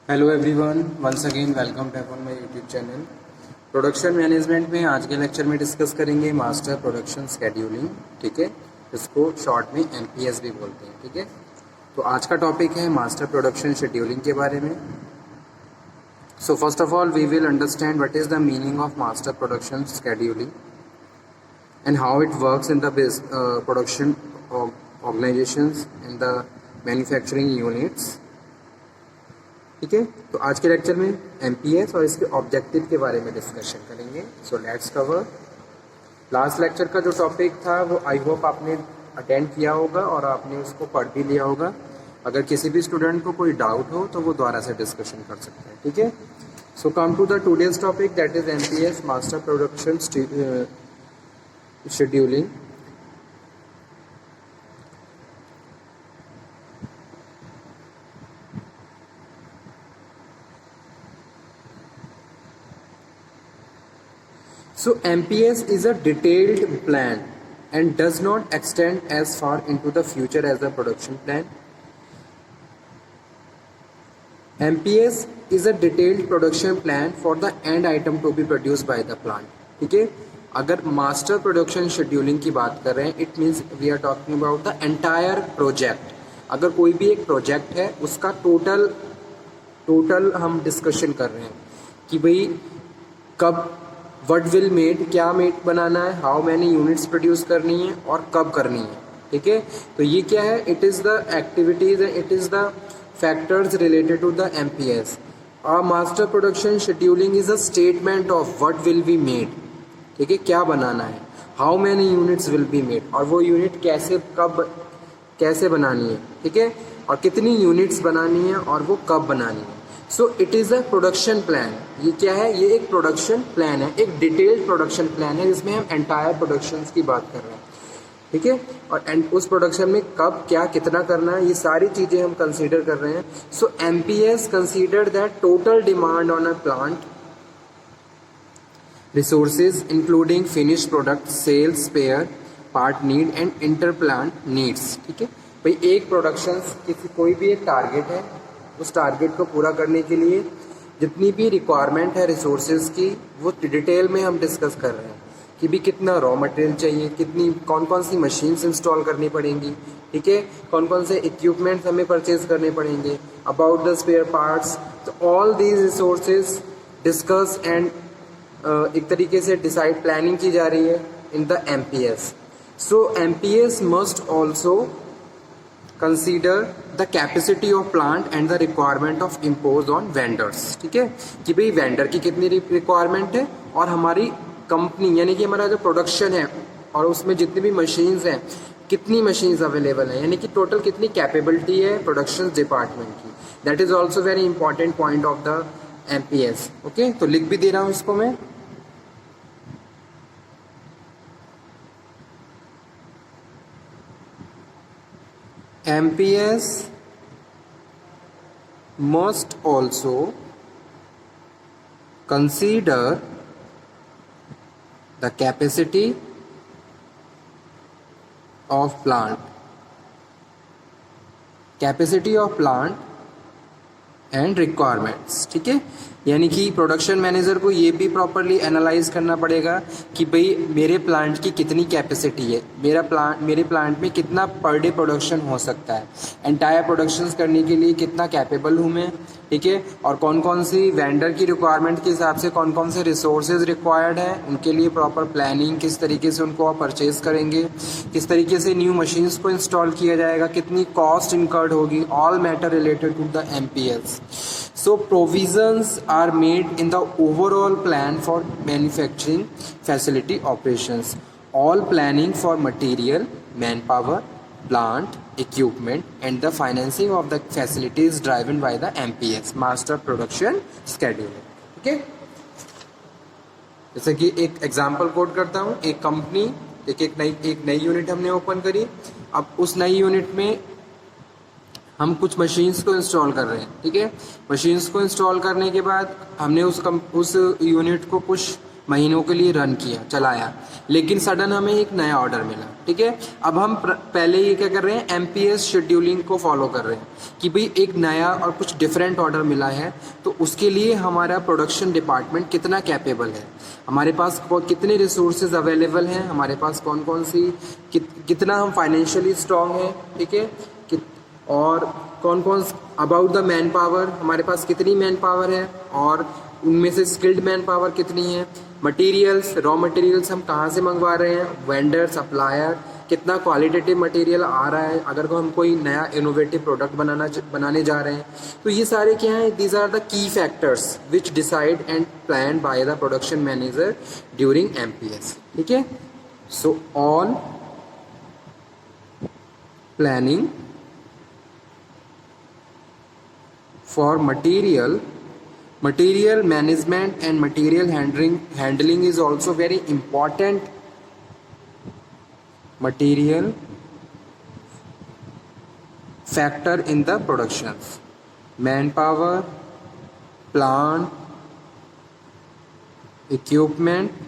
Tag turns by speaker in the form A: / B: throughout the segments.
A: Hello everyone, once again welcome back on my YouTube channel. Production management में आज के lecture में discuss करेंगे मास्टर प्रोडक्शन स्केड्यूलिंग। ठीक है, इसको शॉर्ट में एमपीएस भी बोलते हैं। ठीक है, तो आज का टॉपिक है मास्टर प्रोडक्शन शेड्यूलिंग के बारे में। So first of all we will understand what is the meaning of master production scheduling and how it works in the production organizations in the manufacturing units। ठीक है, तो आज के lecture में MPS और इसके ऑब्जेक्टिव के बारे में डिस्कशन करेंगे। So let's cover. Last lecture का जो टॉपिक था वो आई होप आपने अटेंड किया होगा और आपने उसको पढ़ भी लिया होगा। अगर किसी भी स्टूडेंट को कोई डाउट हो तो वो दोबारा से डिस्कशन कर सकते हैं। ठीक है, so come to the today's topic that is MPS master production scheduling। So MPS is a detailed plan and does not extend as far into the future as the production plan। MPS is a detailed production plan for the end item to be produced by the plant। ठीक है, अगर master production scheduling की बात कर रहे हैं it means we are talking about the entire project. अगर कोई भी एक प्रोजेक्ट है उसका टोटल हम डिस्कशन कर रहे हैं कि भाई कब व्हाट विल मेड, क्या मेड बनाना है, हाउ मैनी यूनिट्स प्रोड्यूस करनी है और कब करनी है। ठीक है, तो ये क्या है, it is the activities, it is the factors related to the MPS. Master production scheduling is a statement of what will be made. ठीक है, क्या बनाना है, how many units will be made, और वो यूनिट कैसे कब कैसे बनानी है। ठीक है, और कितनी यूनिट्स बनानी है और वो कब बनानी है। So it is a production plan. ये क्या है, ये एक प्रोडक्शन प्लान है, एक डिटेल्ड प्रोडक्शन प्लान है जिसमें हम एंटायर प्रोडक्शंस की बात कर रहे हैं। ठीक है, और उस प्रोडक्शन में कब क्या कितना करना है ये सारी चीज़ें हम कंसीडर कर रहे हैं। So MPS consider that total demand on a plant resources including finished product, sales, spare part need and interplant needs। ठीक है भाई, एक प्रोडक्शन कोई भी एक टारगेट है, उस टारगेट को पूरा करने के लिए जितनी भी रिक्वायरमेंट है रिसोर्सेज की वो डिटेल में हम डिस्कस कर रहे हैं कि भी कितना रॉ मटेरियल चाहिए, कितनी कौन कौन सी मशीन्स इंस्टॉल करनी पड़ेंगी। ठीक है, कौन कौन से इक्विपमेंट्स हमें परचेज करने पड़ेंगे, अबाउट द स्पेयर पार्ट्स। तो all these resources discuss and एक तरीके से डिसाइड प्लानिंग की जा रही है in the MPS. So MPS must also consider the capacity of plant and the requirement of impose on vendors. ठीक है, कि भाई वेंडर की कितनी रिक्वायरमेंट है और हमारी कंपनी यानी कि हमारा जो प्रोडक्शन है और उसमें जितनी भी मशीन्स हैं कितनी मशीन्स अवेलेबल हैं, यानी कि टोटल कितनी कैपेबिलिटी है प्रोडक्शन डिपार्टमेंट की। That is also very important point of the MPS. Okay, तो लिख भी दे रहा हूँ इसको मैं। MPS must also consider the capacity of plant, capacity of plant and requirements. ठीक है, यानी कि प्रोडक्शन मैनेजर को ये भी प्रॉपरली एनालाइज करना पड़ेगा कि भाई मेरे प्लांट की कितनी कैपेसिटी है, मेरे प्लांट में कितना पर डे प्रोडक्शन हो सकता है, एंटायर प्रोडक्शंस करने के लिए कितना कैपेबल हूँ मैं। ठीक है, और कौन कौन सी वेंडर की रिक्वायरमेंट के हिसाब से कौन कौन से रिसोर्सेज रिक्वायर्ड हैं, उनके लिए प्रॉपर प्लानिंग, किस तरीके से उनको आप परचेज करेंगे, किस तरीके से न्यू मशीन्स को इंस्टॉल किया जाएगा, कितनी कॉस्ट इनकर्ड होगी, all matter related to the MPS. So provisions are made in the overall plan for manufacturing facility operations। All planning for material, manpower, plant, equipment and the financing of the facility is driven by the MPS, Master Production Schedule। ठीक है, जैसे कि एक example coat करता हूँ। एक company एक नई यूनिट हमने ओपन करी। अब उस नई यूनिट में हम कुछ मशीन्स को इंस्टॉल कर रहे हैं। ठीक है, मशीन्स को इंस्टॉल करने के बाद हमने उस यूनिट को कुछ महीनों के लिए रन किया, चलाया, लेकिन सडन हमें एक नया ऑर्डर मिला, ठीक है। अब हम पहले ये क्या कर रहे हैं, एमपीएस शेड्यूलिंग को फॉलो कर रहे हैं कि भाई एक नया और कुछ डिफरेंट ऑर्डर मिला है, तो उसके लिए हमारा प्रोडक्शन डिपार्टमेंट कितना कैपेबल है, हमारे पास कितने रिसोर्सेज अवेलेबल हैं, हमारे पास कौन कौन सी कितना हम फाइनेंशियली स्ट्रांग हैं, ठीक है, और कौन कौन अबाउट द मैन पावर, हमारे पास कितनी मैन पावर है और उनमें से स्किल्ड मैन पावर कितनी है, मटेरियल्स, रॉ मटेरियल्स हम कहाँ से मंगवा रहे हैं, वेंडर, सप्लायर, कितना क्वालिटेटिव मटेरियल आ रहा है अगर हम कोई नया इनोवेटिव प्रोडक्ट बनाने जा रहे हैं। तो ये सारे क्या हैं, these are the key factors which decide and plan by the production manager during MPS, ठीक है। So all planning for material management and material handling is also very important. Material factor in the productions, manpower, plant, equipment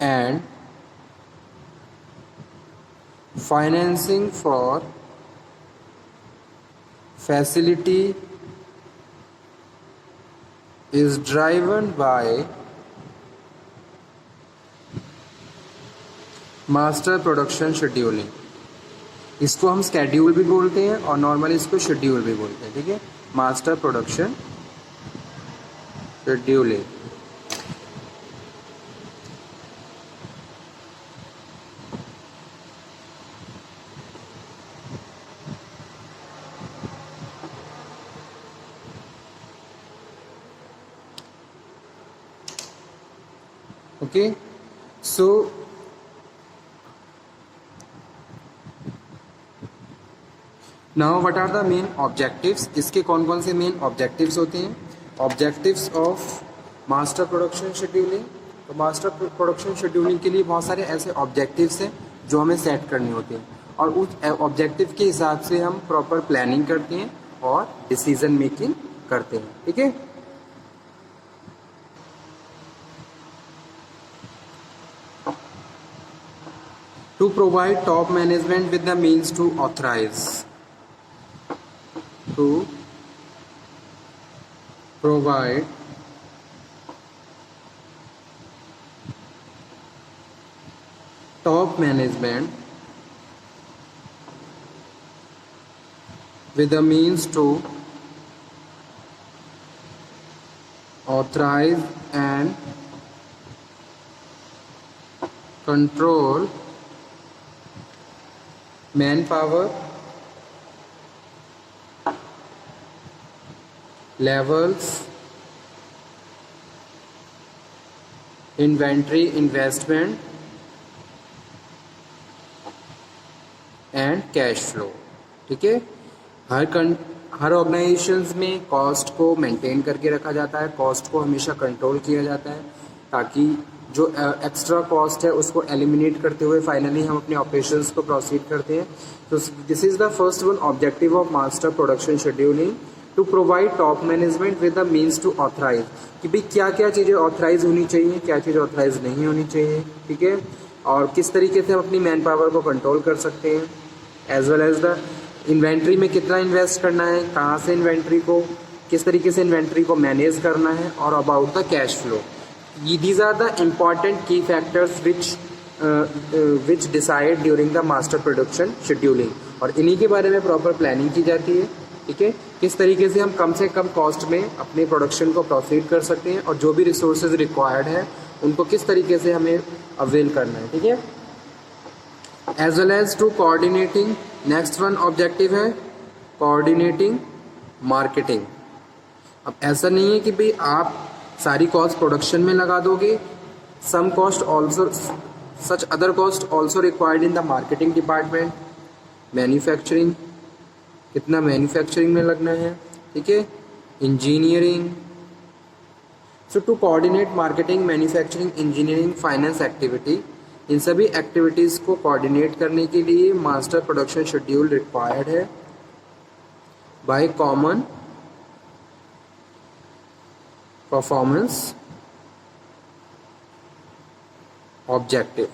A: and financing for facility is driven by master production scheduling. इसको हम schedule भी बोलते हैं और normally इसको schedule भी बोलते हैं, ठीक है, master production scheduling. Okay, so now what are the main objectives, इसके कौन कौन से मेन ऑब्जेक्टिव्स होते हैं, objectives of master production scheduling. तो मास्टर प्रोडक्शन शेड्यूलिंग के लिए बहुत सारे ऐसे ऑब्जेक्टिव्स हैं जो हमें सेट करने होते हैं और उस ऑब्जेक्टिव के हिसाब से हम प्रॉपर प्लानिंग करते हैं और डिसीजन मेकिंग करते हैं, ठीक है। To provide top management with the means to authorize, to provide top management with the means to authorize and control manpower, levels, inventory, investment and cash flow, ठीक है। हर organisations में कॉस्ट को maintain करके रखा जाता है, कॉस्ट को हमेशा कंट्रोल किया जाता है ताकि जो एक्स्ट्रा कॉस्ट है उसको एलिमिनेट करते हुए फाइनली हम अपने ऑपरेशंस को प्रोसीड करते हैं। तो this is the first one objective of master production scheduling, to provide top management with the means to authorise, कि भाई क्या क्या चीज़ें ऑथराइज होनी चाहिए, क्या चीज़ ऑथराइज नहीं होनी चाहिए, ठीक है, और किस तरीके से हम अपनी मैन पावर को कंट्रोल कर सकते हैं, as well as the inventory में कितना इन्वेस्ट करना है, कहाँ से इन्वेंट्री को, किस तरीके से इन्वेंट्री को मैनेज करना है, और about the cash flow. These are the important key factors which decide during the master production scheduling, और इन्हीं के बारे में प्रॉपर प्लानिंग की जाती है, ठीक है, किस तरीके से हम से कम कॉस्ट में अपने प्रोडक्शन को प्रोसीड कर सकते हैं और जो भी रिसोर्सेज रिक्वायर्ड है उनको किस तरीके से हमें अवेल करना है, ठीक है, as well as to coordinating. Next one objective है कोऑर्डिनेटिंग मार्केटिंग। अब ऐसा नहीं है कि भाई आप सारी कॉस्ट प्रोडक्शन में लगा दोगे, some cost also, such other cost also required in the marketing department. Manufacturing, कितना मैन्युफैक्चरिंग में लगना है, ठीक है, engineering. So to coordinate marketing, manufacturing, engineering, finance activity, इन सभी एक्टिविटीज़ को कोऑर्डिनेट करने के लिए मास्टर प्रोडक्शन शेड्यूल रिक्वायर्ड है बाय कॉमन परफॉर्मेंस ऑब्जेक्टिव।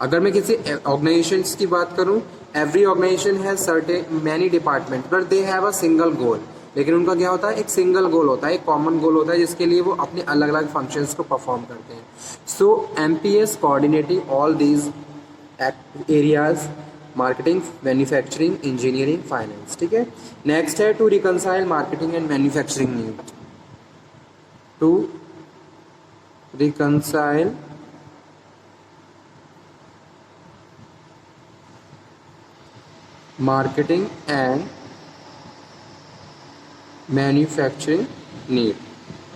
A: अगर मैं किसी ऑर्गेनाइजेशंस की बात करूं, every organisation has certain many department but they have a single goal. लेकिन उनका क्या होता है, एक सिंगल गोल होता है, एक कॉमन गोल होता है जिसके लिए वो अपने अलग अलग फंक्शंस को परफॉर्म करते हैं। So MPS coordinating all these areas, marketing, manufacturing, engineering, finance. ठीक है, नेक्स्ट है to reconcile marketing and manufacturing need. To reconcile marketing and manufacturing need.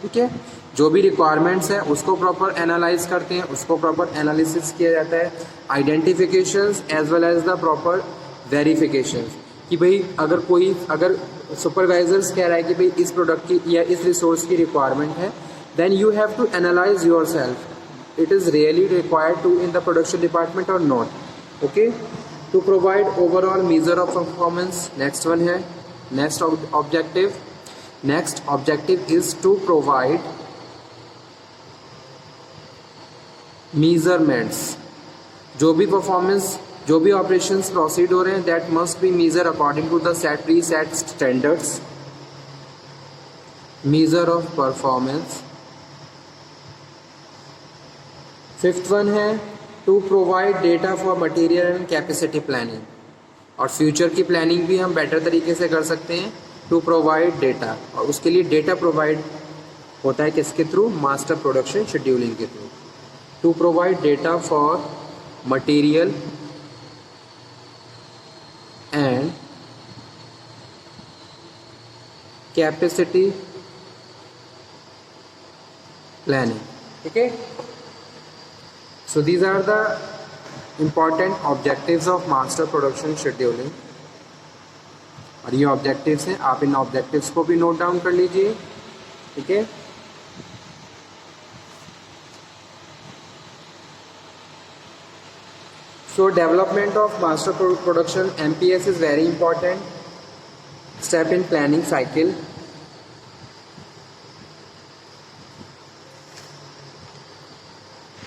A: ठीक है, जो भी रिक्वायरमेंट्स है उसको प्रॉपर एनालाइज करते हैं, उसको प्रॉपर एनालिसिस किया जाता है, identifications as well as the proper verifications, कि भाई अगर सुपरवाइजर्स कह रहा है कि भाई इस प्रोडक्ट की या इस रिसोर्स की रिक्वायरमेंट है, then you have to analyse yourself it is really required to in the production department और not. Okay, to provide overall measure of performance. Next one है next objective. Next objective is to provide measurements. जो भी performance, जो भी operations proceed हो रहे हैं, that must be measure according to the set pre set standards. Measure of performance. Fifth one है to provide data for material and capacity planning. और future की प्लानिंग भी हम बेटर तरीके से कर सकते हैं टू प्रोवाइड डेटा, और उसके लिए डेटा प्रोवाइड होता है किसके थ्रू, मास्टर प्रोडक्शन शेड्यूलिंग के थ्रू। To provide data for material and capacity planning. ठीक है, so these are the important objectives of master production scheduling। और ये ऑब्जेक्टिव्स हैं, आप इन ऑब्जेक्टिव्स को भी नोट डाउन कर लीजिए। ठीक है, सो development of master production MPS is very important step in planning cycle.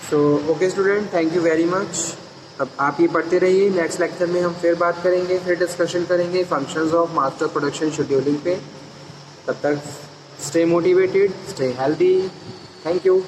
A: So okay student, thank you very much. अब आप ये पढ़ते रहिए, नेक्स्ट लेक्चर में हम फिर बात करेंगे, फिर डिस्कशन करेंगे functions of master production scheduling पे। तब तक stay motivated, stay healthy. Thank you.